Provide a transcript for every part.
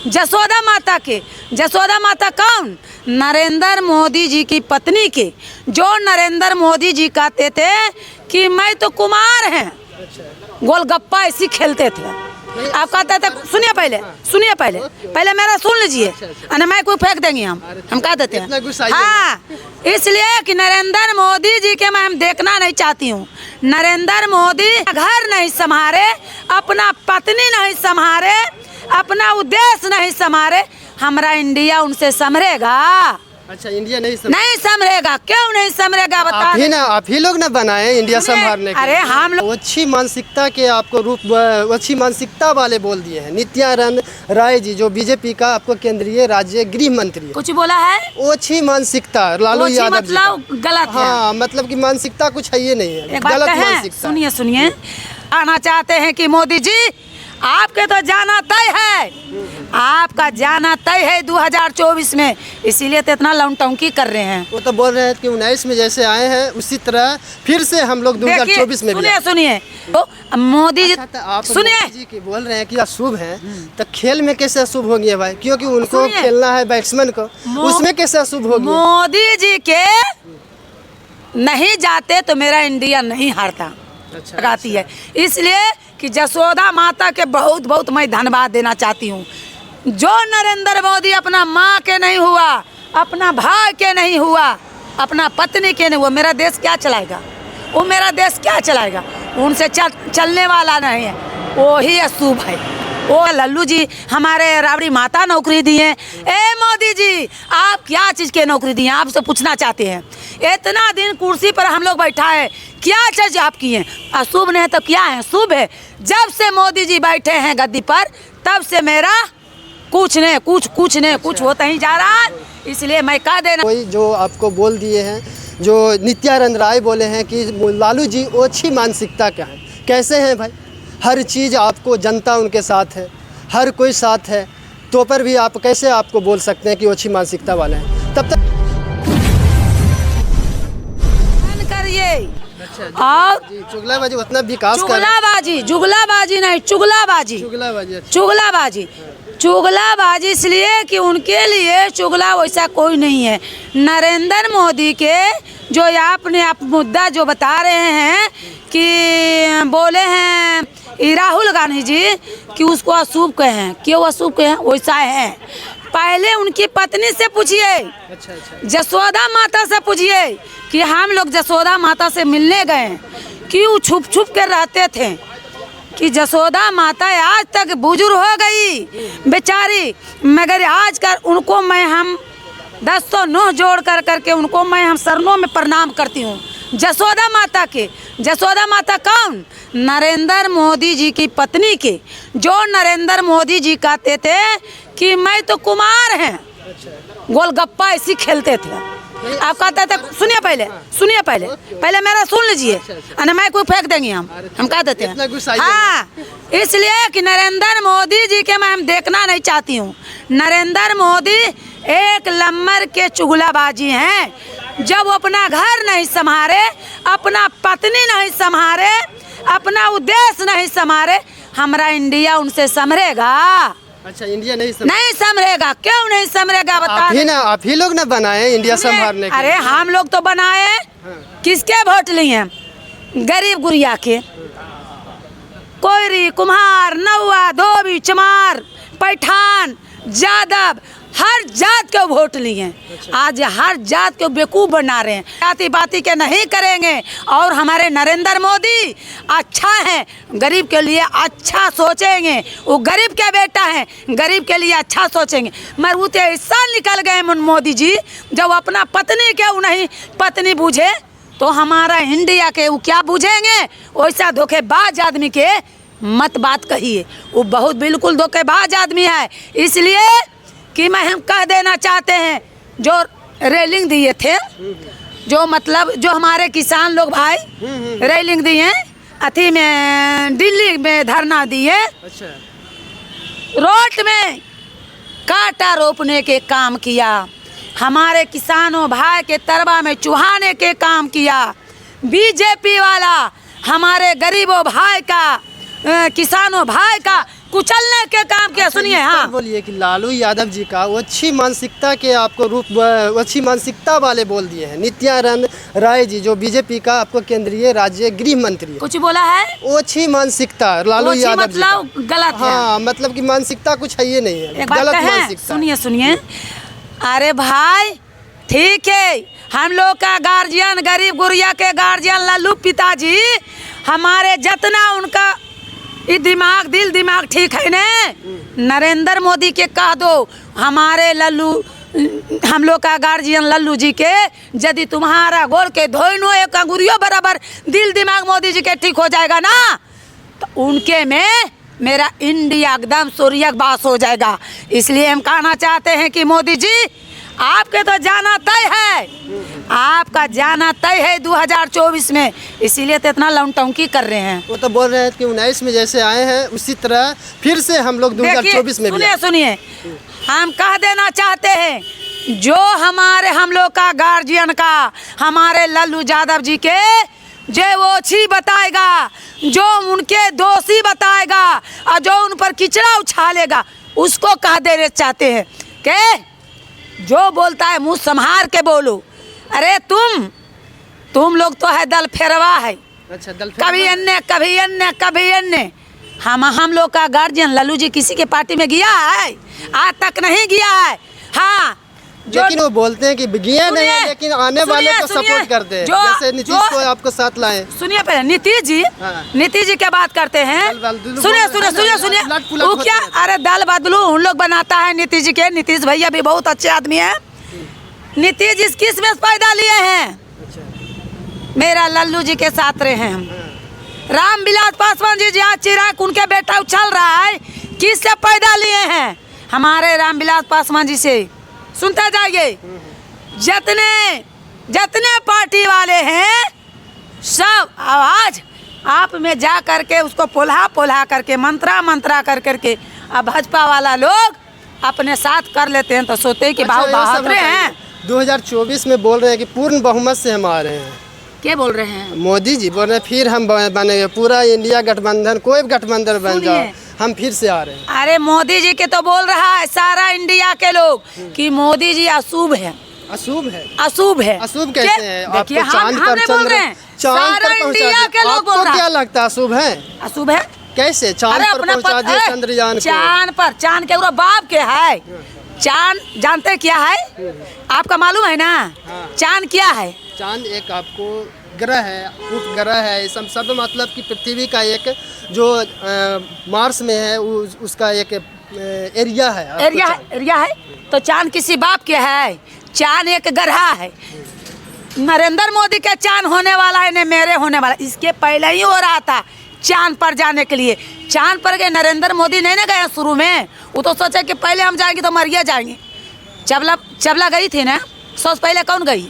जसोदा माता के। जसोदा माता कौन? नरेंद्र मोदी जी की पत्नी के, जो नरेंद्र मोदी जी कहते थे कि मैं तो कुमार हैं, गोलगप्पा ऐसी खेलते थे। आप कहते थे, सुनिए पहले मेरा सुन लीजिए, और मैं कोई फेंक देंगे हम कह देते हैं। हाँ, इसलिए कि नरेंद्र मोदी जी के मैं हम देखना नहीं चाहती हूँ। नरेंद्र मोदी घर नहीं संभाले, अपना पत्नी नहीं संभाले, अपना उद्देश्य नहीं संभाले, हमारा इंडिया उनसे संभरेगा? अच्छा, इंडिया नहीं संभरेगा। क्यों नहीं संभरेगा बता? आप ही लोग ना बनाए इंडिया संभालने के। अरे हम लोग अच्छी मानसिकता के आपको अच्छी मानसिकता वाले बोल दिए हैं। नित्यानंद राय जी जो बीजेपी का आपको केंद्रीय राज्य गृह मंत्री है, कुछ बोला है? अच्छी मानसिकता लालू यादव जी का। मतलब गलत है। हाँ, मतलब कि मानसिकता कुछ है ये नहीं है, एक बात गलत कहें, मानसिकता। सुनिए आना चाहते हैं कि मोदी जी आपके तो जाना तय है, आपका जाना तय है 2024 में, इसीलिए तो इतना लौटंकी कर रहे हैं। वो तो बोल रहे हैं कि 19 में जैसे आए हैं उसी तरह फिर से हम लोग 2024 में भी। सुनिए तो मोदी जी, अच्छा, आप सुनिए मोदी जी की बोल रहे हैं कि अशुभ है, तो खेल में कैसे अशुभ होगी भाई? क्योंकि उनको खेलना है बैट्समैन को, उसमें कैसे अशुभ होगी? मोदी जी के नहीं जाते तो मेरा इंडिया नहीं हारता। लगाती है, इसलिए कि जसोदा माता के बहुत बहुत मैं धन्यवाद देना चाहती हूँ। जो नरेंद्र मोदी अपना माँ के नहीं हुआ, अपना भाई के नहीं हुआ, अपना पत्नी के नहीं हुआ, मेरा देश क्या चलाएगा? वो मेरा देश क्या चलाएगा? उनसे चलने वाला नहीं है, वो ही अशुभ है। वो लल्लू जी हमारे राबड़ी माता नौकरी दिए। ए मोदी जी, आप क्या चीज़ के नौकरी दिए? आपसे पूछना चाहते हैं। इतना दिन कुर्सी पर हम लोग बैठा है, क्या चीज आप किए? अशुभ नहीं तो क्या है? शुभ है। जब से मोदी जी बैठे हैं गद्दी पर, तब से मेरा कुछ नहीं कुछ होता ही जा रहा है। इसलिए मैं कह देना, कोई जो आपको बोल दिए हैं, जो नित्यानंद राय बोले हैं कि लालू जी अच्छी मानसिकता का है। कैसे हैं भाई? हर चीज़ आपको जनता उनके साथ है, हर कोई साथ है, तो पर भी आप कैसे आपको बोल सकते हैं कि अच्छी मानसिकता वाले हैं? तब तक करिए। और चुगलाबाजी उतना विकास चुगलाबाजी इसलिए कि उनके लिए चुगला वैसा कोई नहीं है। नरेंद्र मोदी के जो आपने आप मुद्दा जो बता रहे हैं कि बोले हैं राहुल गांधी जी कि उसको अशुभ कहें, क्यों अशुभ कहें? वैसा है, पहले उनकी पत्नी से पूछिए। जसोदा माता से पूछिए कि हम लोग जसोदा माता से मिलने गए, क्यों छुप कर रहते थे? कि जसोदा माता आज तक बुजुर्ग हो गई बेचारी, मगर आज कर उनको मैं हम 10 नोह जोड़ करके उनको मैं हम शरणों में प्रणाम करती हूँ। जसोदा माता के। जसोदा माता कौन? नरेंद्र मोदी जी की पत्नी के, जो नरेंद्र मोदी जी कहते थे कि मैं तो कुमार हैं, गोलगप्पा ऐसी खेलते थे। आप कहते थे, सुनिए पहले मेरा सुन लीजिए, और मैं कोई फेंक देंगे हम कह देते हैं। हाँ, इसलिए कि नरेंद्र मोदी जी के मैं हम देखना नहीं चाहती हूँ। नरेंद्र मोदी एक नंबर के चुगलाबाजी हैं। जब वो अपना घर नहीं संभाले, अपना पत्नी नहीं संभाले, अपना उद्देश्य नहीं संभाले, हमारा इंडिया उनसे संभरेगा? अच्छा, इंडिया नहीं संभरेगा। क्यों नहीं संभरेगा बता? आप ही लोग ना बनाए इंडिया संभालने के। अरे हम लोग तो बनाए। हाँ। किसके वोट लिए? गरीब गुड़िया के, कोयरी, कुम्हार, नौआ, धोबी, चमार, पैठान, यादव, हर जात के वोट लिए। आज हर जात के बेवकूफ़ बना रहे हैं। जाति बाती के नहीं करेंगे। और हमारे नरेंद्र मोदी अच्छा है, गरीब के लिए अच्छा सोचेंगे। वो गरीब के बेटा है, गरीब के लिए अच्छा सोचेंगे। मगर वो तो ऐसा निकल गए मोदी जी, जब अपना पत्नी के नहीं पत्नी बूझे तो हमारा इंडिया के वो क्या बूझेंगे? वैसा धोखेबाज आदमी के मत बात कहिए। वो बहुत बिल्कुल धोखेबाज आदमी है। इसलिए कि मैं हम कह देना चाहते हैं, जो रेलिंग दिए थे, जो मतलब जो हमारे किसान लोग भाई रेलिंग दिए, अथी में दिल्ली में धरना दिए, रोड में कांटा रोपने के काम किया, हमारे किसानों भाई के तरबा में चुहाने के काम किया। बीजेपी वाला हमारे गरीबों भाई का, किसानों भाई का कुचलने के काम किया। सुनिए, इस पर हाँ बोलिए कि लालू यादव जी का वो अच्छी मानसिकता के आपको अच्छी मानसिकता वाले बोल दिए हैं। नित्यानंद राय जी जो बीजेपी का आपको केंद्रीय राज्य गृह मंत्री है, कुछ बोला है वो अच्छी मानसिकता लालू वो अच्छी यादव जी का। मतलब गलत है। हाँ, मतलब कि मानसिकता कुछ है ये नहीं है, एक बात गलत कहें, मानसिकता। सुनिए सुनिए, अरे भाई ठीक है, हम लोग का गार्जियन, गरीब गुरिया के गार्जियन लल्लू पिताजी, हमारे जितना उनका ये दिमाग दिल दिमाग ठीक है ने, नरेंद्र मोदी के कह दो हमारे लल्लू, हम लोग का गार्जियन लल्लू जी के, यदि तुम्हारा गोल के धोइनो एक अंगुरियों बराबर दिल दिमाग मोदी जी के ठीक हो जाएगा ना, तो उनके में मेरा इंडिया एकदम सूर्यग्रास हो जाएगा। इसलिए हम कहना चाहते हैं कि मोदी जी आपके तो जाना तय है, आपका जाना तय है 2024 में, इसीलिए तो इतना लौटौकी कर रहे हैं। वो तो बोल रहे हैं कि 19 में जैसे आए हैं उसी तरह फिर से हम लोग 2024 में भी सुनिए सुनिए, हम कह देना चाहते हैं जो हमारे हम लोग का गार्जियन का, हमारे लल्लू यादव जी के जो वो अच्छी बताएगा, जो उनके दोषी बताएगा और जो उन पर किचड़ा उछालेगा, उसको कह देना चाहते हैं कि जो बोलता है मुंह संभार के बोलो। अरे तुम लोग तो है दल फेरवा है। अच्छा, दल कभी अन्य कभी अन्य कभी अन्य। हम लोग का गार्जियन लल्लू जी किसी के पार्टी में गया है? आज तक नहीं गया है। हाँ, लेकिन वो बोलते हैं कि गया नहीं है, लेकिन आने वाले को सपोर्ट करते हैं, जैसे नीतीश को आपको साथ लाए। सुनिए पहले नीतीश जी, नीतीश जी क्या बात करते हैं, सुनिए सुनिए सुनिए सुनिए, वो क्या, अरे दल बदलू उन लोग बनाता है नीतीश जी के। नीतीश भैया भी बहुत अच्छे आदमी है। नीतीश जी किस में पैदा लिए हैं? मेरा लल्लू जी के साथ रहे हैं हम। रामविलास पासवान जी आज चिराग उनके बेटा उछल रहा है, किस से पैदा लिए हैं? हमारे रामविलास पासवान जी से। सुनते जाइए, जितने पार्टी वाले हैं सब आवाज आप में जा करके उसको पोल्हा करके मंत्रा करके अब भाजपा वाला लोग अपने साथ कर लेते हैं, तो सोते हैं कि बहुत बहादुर हैं। 2024 में बोल रहे हैं कि पूर्ण बहुमत से हम आ रहे हैं। क्या बोल रहे हैं? मोदी जी बोल रहे हैं फिर हम बनेंगे, पूरा इंडिया गठबंधन, कोई भी गठबंधन बन जाओ, हम फिर से आ रहे हैं। अरे मोदी जी के तो बोल रहा है सारा इंडिया के लोग कि मोदी जी अशुभ है। अशुभ है? अशुभ है। अशुभ कैसे है? देखिए, हम बोल रहे हैं, सारा इंडिया के लोग बोल रहे हैं। क्या लगता है अशुभ है? अशुभ है कैसे? चांद पर पहुंचा दिया चंद्रयान को। चांद के बाप के है। चांद जानते क्या है? आपका मालूम है ना? चांद क्या है? चांद एक आपको ग्रह है, उपग्रह है, सब मतलब कि पृथ्वी का एक जो मार्स में है उसका एक एरिया है। एरिया है। तो चांद किसी बाप के है? चांद एक ग्रह है। नरेंद्र मोदी के चांद होने वाला है न मेरे होने वाला, इसके पहले ही हो रहा था चांद पर जाने के लिए। चांद पर गए नरेंद्र मोदी नहीं ना गया शुरू में, वो तो सोचा कि पहले हम जाएंगे तो मरिया जाएंगे। चबला गई थी ना, सबसे पहले कौन गई?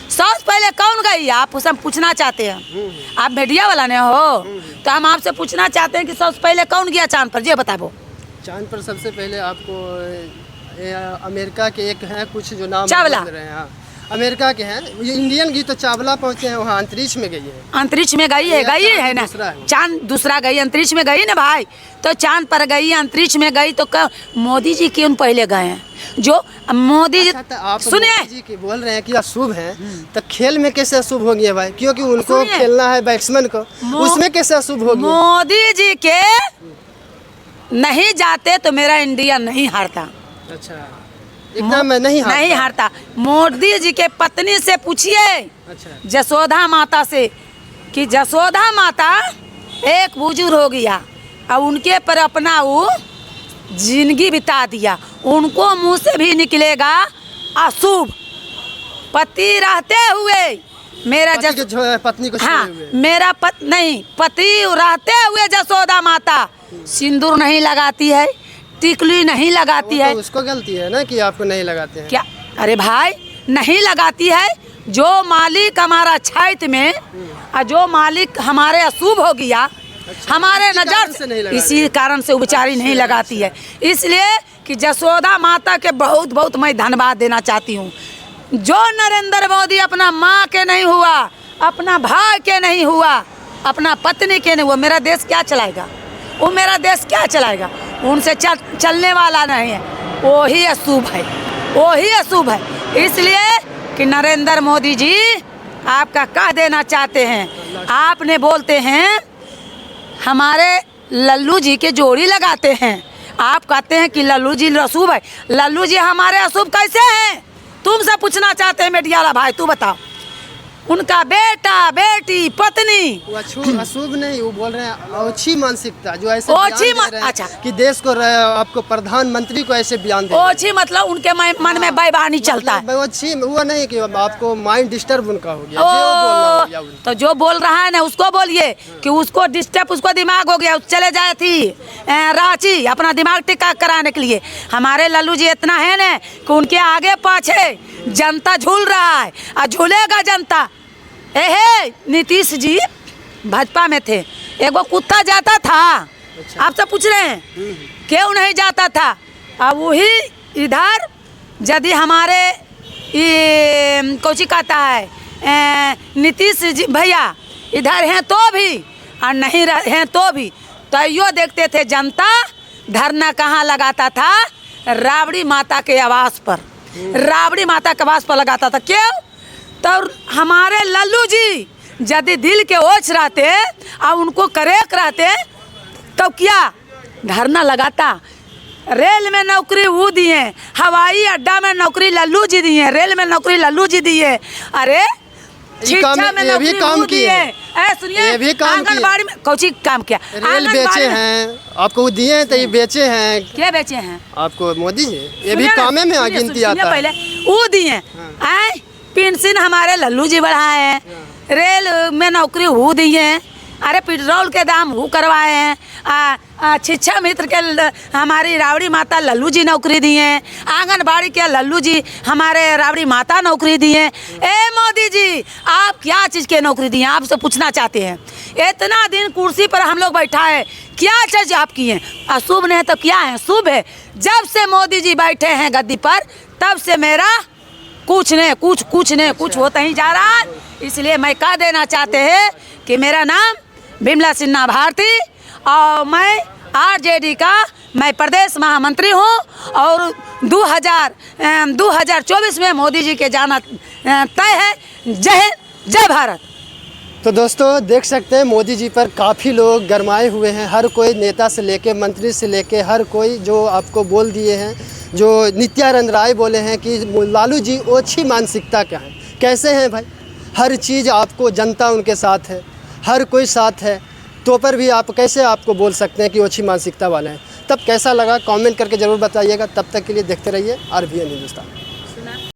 सबसे पहले कौन गई? आप उससे पूछना चाहते हैं, आप मीडिया वाला ने हो, तो हम आपसे पूछना चाहते हैं कि सबसे पहले कौन गया चांद पर, ये बताओ। चांद पर सबसे पहले आपको अमेरिका के एक हैं कुछ जो नाम चावला रहे हैं। हाँ, अमेरिका के हैं, ये इंडियन गई तो चावला पहुंचे हैं, वहाँ अंतरिक्ष में गई है। अंतरिक्ष में गई है ना, चांद दूसरा गई, अंतरिक्ष में गई ना भाई, तो चांद पर गई, अंतरिक्ष में गई, तो मोदी जी क्यों पहले गए हैं? जो मोदी जी, आप सुनिए मोदी जी की बोल रहे हैं कि अशुभ है, तो खेल में कैसे अशुभ हो गया भाई? क्योंकि उनको खेलना है बैट्समैन को, उसमें कैसे अशुभ हो गया? मोदी जी के नहीं जाते तो मेरा इंडिया नहीं हारता। अच्छा, एकदम नहीं हारता। मोदी जी के पत्नी से पूछिए, अच्छा, जसोदा माता से, कि जसोदा माता एक बुजुर्ग हो गया और उनके पर अपना वो जिंदगी बिता दिया, उनको मुंह से भी निकलेगा अशुभ। पति रहते हुए मेरा पत्नी को हाँ, मेरा पति रहते हुए जसोदा माता सिंदूर नहीं लगाती है, टिकली नहीं लगाती है। तो उसको गलती है ना कि आपको नहीं लगाते हैं? क्या? अरे भाई नहीं लगाती है, जो मालिक हमारा छाइत में और जो मालिक हमारे अशुभ हो गया, हमारे नजर से, इसी कारण से वो बेचारी नहीं लगाती है। इसलिए कि जसोदा माता के बहुत बहुत मैं धन्यवाद देना चाहती हूँ। जो नरेंद्र मोदी अपना माँ के नहीं हुआ, अपना भाई के नहीं हुआ, अपना पत्नी के नहीं हुआ, मेरा देश क्या चलाएगा? वो मेरा देश क्या चलाएगा? उनसे चलने वाला नहीं है, वो ही अशुभ है, वो ही अशुभ है। इसलिए कि नरेंद्र मोदी जी आपका कह देना चाहते हैं, आपने बोलते हैं हमारे लल्लू जी के जोड़ी लगाते हैं, आप कहते हैं कि लल्लू जी अशुभ है। लल्लू जी हमारे अशुभ कैसे हैं? तुमसे पूछना चाहते हैं मीडिया वाला भाई, तू बताओ। उनका बेटा बेटी पत्नी वो अशुभ नहीं, वो बोल रहे हैं ओछी मानसिकता, जो ऐसे ओछी बयान दे रहे हैं अच्छा। कि देश को आपको प्रधानमंत्री को ऐसे बयान दे ओछी मतलब उनके मन में बेईमानी चलता है। ओछी वो नहीं कि आपको माइंड डिस्टर्ब उनका हो गया, ओ, जो बोलना हो गया उनको। तो जो बोल रहा है ना उसको बोलिए कि उसको डिस्टर्ब, उसको दिमाग हो गया, चले जाए थी रांची अपना दिमाग टिका कराने के लिए। हमारे लल्लू जी इतना है ना कि उनके आगे पाछे जनता झूल रहा है और झूलेगा जनता। हे नीतीश जी भाजपा में थे, एक वो कुत्ता जाता था, आपसे पूछ रहे हैं क्यों नहीं जाता था? अब वही इधर यदि हमारे ये कोची कहता है नीतीश जी भैया इधर हैं तो भी और नहीं हैं तो भी, तो यो देखते थे जनता धरना कहाँ लगाता था? राबड़ी माता के आवास पर, राबड़ी माता के आवास पर लगाता था। क्यों? तो हमारे लल्लू जी यदि दिल के ओछ रहते और उनको करेक रहते तो क्या धरना लगाता? रेल में नौकरी वो दिए, हवाई अड्डा में नौकरी लल्लू जी दिए, रेल में नौकरी लल्लू जी दिए, अरे शिक्षा में नौकरी वो दिए। सुनिए, आंगनबाड़ी में कौची काम किया? रेल बेचे हैं आपको, वो दिए हैं तो ये बेचे हैं। क्या बेचे हैं आपको मोदी जी? ये भी कामे में गिनती आता है। पहले वो दिए, पेंशन हमारे लल्लू जी बढ़ाए हैं, रेल में नौकरी वो दिए हैं, अरे पेट्रोल के दाम वो करवाए हैं, शिक्षा मित्र के हमारी राबड़ी माता लल्लू जी नौकरी दिए हैं, आंगनबाड़ी के लल्लू जी हमारे राबड़ी माता नौकरी दिए हैं। ए मोदी जी आप क्या चीज़ के नौकरी दिए? आपसे पूछना चाहते हैं। इतना दिन कुर्सी पर हम लोग बैठा है, क्या चीज़ आप किए? अशुभ नहीं तो क्या है? शुभ है। जब से मोदी जी बैठे हैं गद्दी पर तब से मेरा कुछ नहीं कुछ होता ही जा रहा है। इसलिए मैं कह देना चाहते हैं कि मेरा नाम बिमला सिन्हा भारती और मैं आरजेडी का मैं प्रदेश महामंत्री हूँ और 2024 में मोदी जी के जाना तय है। जय हिंद, जय भारत। तो दोस्तों देख सकते हैं मोदी जी पर काफ़ी लोग गरमाए हुए हैं, हर कोई नेता से लेके मंत्री से लेके हर कोई जो आपको बोल दिए हैं, जो नित्यानंद राय बोले हैं कि लालू जी ओछी मानसिकता क्या है। कैसे हैं भाई? हर चीज़ आपको जनता उनके साथ है, हर कोई साथ है, तो पर भी आप कैसे आपको बोल सकते हैं कि ओछी मानसिकता वाले हैं? तब कैसा लगा कमेंट करके ज़रूर बताइएगा। तब तक के लिए देखते रहिए RBN हिंदुस्तान।